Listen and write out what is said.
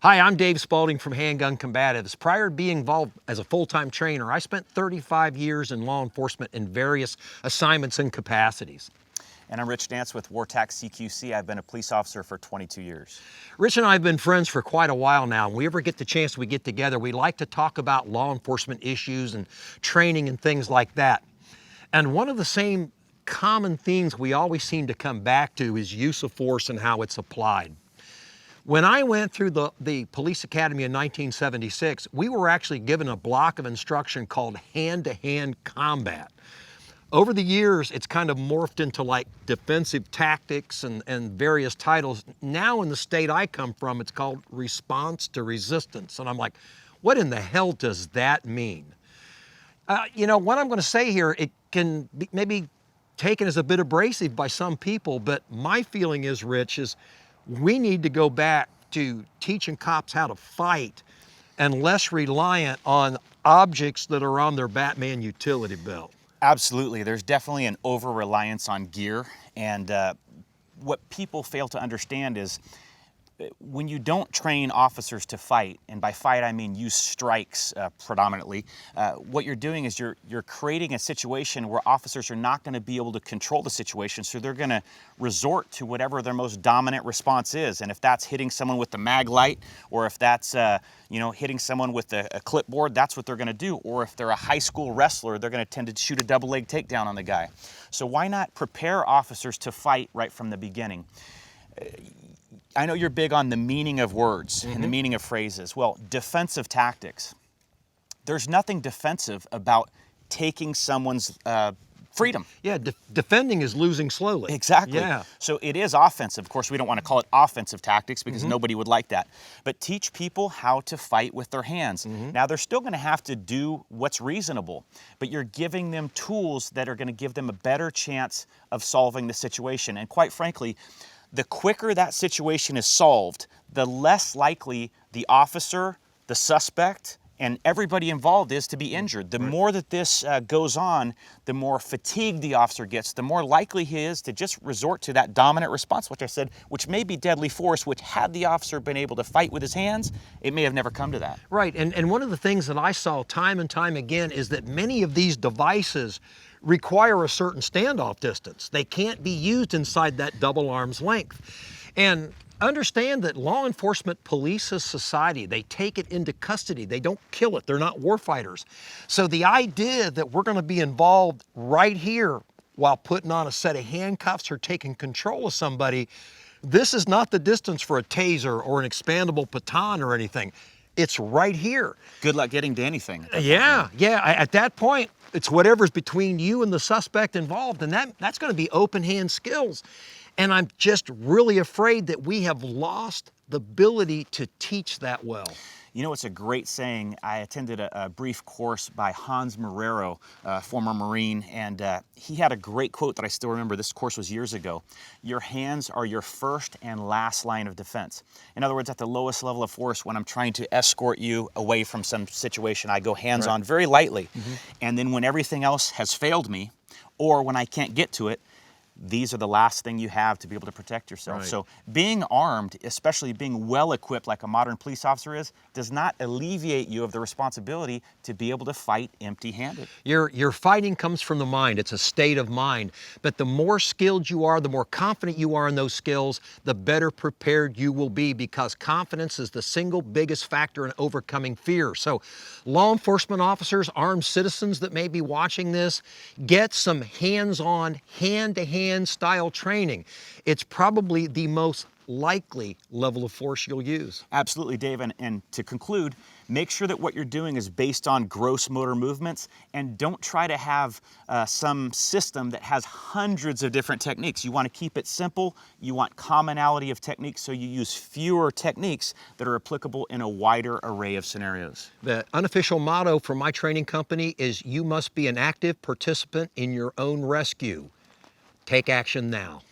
Hi, I'm Dave Spaulding from Handgun Combatives. Prior to being involved as a full-time trainer, I spent 35 years in law enforcement in various assignments and capacities. And I'm Rich Nance with Wartac CQC. I've been a police officer for 22 years. Rich and I have been friends for quite a while now. When we ever get the chance we get together, we like to talk about law enforcement issues and training and things like that. And one of the same common themes we always seem to come back to is use of force and how it's applied. When I went through the police academy in 1976, we were actually given a block of instruction called hand-to-hand combat. Over the years, it's kind of morphed into like defensive tactics and various titles. Now in the state I come from, it's called response to resistance. And I'm like, what in the hell does that mean? What I'm going to say here, it can be maybe taken as a bit abrasive by some people, but my feeling is, Rich, is we need to go back to teaching cops how to fight and less reliant on objects that are on their Batman utility belt. Absolutely. There's definitely an over-reliance on gear. And what people fail to understand is when you don't train officers to fight, and by fight I mean use strikes predominantly, what you're doing is you're creating a situation where officers are not going to be able to control the situation, so they're going to resort to whatever their most dominant response is. And if that's hitting someone with the mag light, or if that's hitting someone with a clipboard, that's what they're going to do. Or if they're a high school wrestler, they're going to tend to shoot a double leg takedown on the guy. So why not prepare officers to fight right from the beginning? I know you're big on the meaning of words and the meaning of phrases. Well, defensive tactics. There's nothing defensive about taking someone's freedom. Yeah, defending is losing slowly. Exactly. Yeah. So it is offensive. Of course, we don't want to call it offensive tactics because nobody would like that. But teach people how to fight with their hands. Now, they're still going to have to do what's reasonable, but you're giving them tools that are going to give them a better chance of solving the situation. And quite frankly, the quicker that situation is solved, the less likely the officer, the suspect, and everybody involved is to be injured. The more that this goes on, the more fatigued the officer gets, the more likely he is to just resort to that dominant response, which I said, which may be deadly force, which had the officer been able to fight with his hands, it may have never come to that. Right, and one of the things that I saw time and time again is that many of these devices require a certain standoff distance. They can't be used inside that double arm's length. And understand that law enforcement polices society. They take it into custody. They don't kill it. They're not warfighters. So the idea that we're going to be involved right here while putting on a set of handcuffs or taking control of somebody, this is not the distance for a taser or an expandable baton or anything. It's right here. Good luck getting to anything. Yeah. At that point, it's whatever's between you and the suspect involved, and that's going to be open hand skills. And I'm just really afraid that we have lost the ability to teach that well. You know, it's a great saying. I attended a brief course by Hans Marrero, former Marine, and he had a great quote that I still remember. This course was years ago. Your hands are your first and last line of defense. In other words, at the lowest level of force, when I'm trying to escort you away from some situation, I go hands on very lightly. And then when everything else has failed me, or when I can't get to it, these are the last thing you have to be able to protect yourself. Right. So being armed, especially being well equipped like a modern police officer is, does not alleviate you of the responsibility to be able to fight empty-handed. Your fighting comes from the mind. It's a state of mind. But the more skilled you are, the more confident you are in those skills, the better prepared you will be, because confidence is the single biggest factor in overcoming fear. So law enforcement officers, armed citizens that may be watching this, get some hands-on, hand-to-hand style training. It's probably the most likely level of force you'll use. Absolutely, Dave. And to conclude, make sure that what you're doing is based on gross motor movements, and don't try to have some system that has hundreds of different techniques. You want to keep it simple. You want commonality of techniques, so you use fewer techniques that are applicable in a wider array of scenarios. The unofficial motto for my training company is, you must be an active participant in your own rescue. Take action now.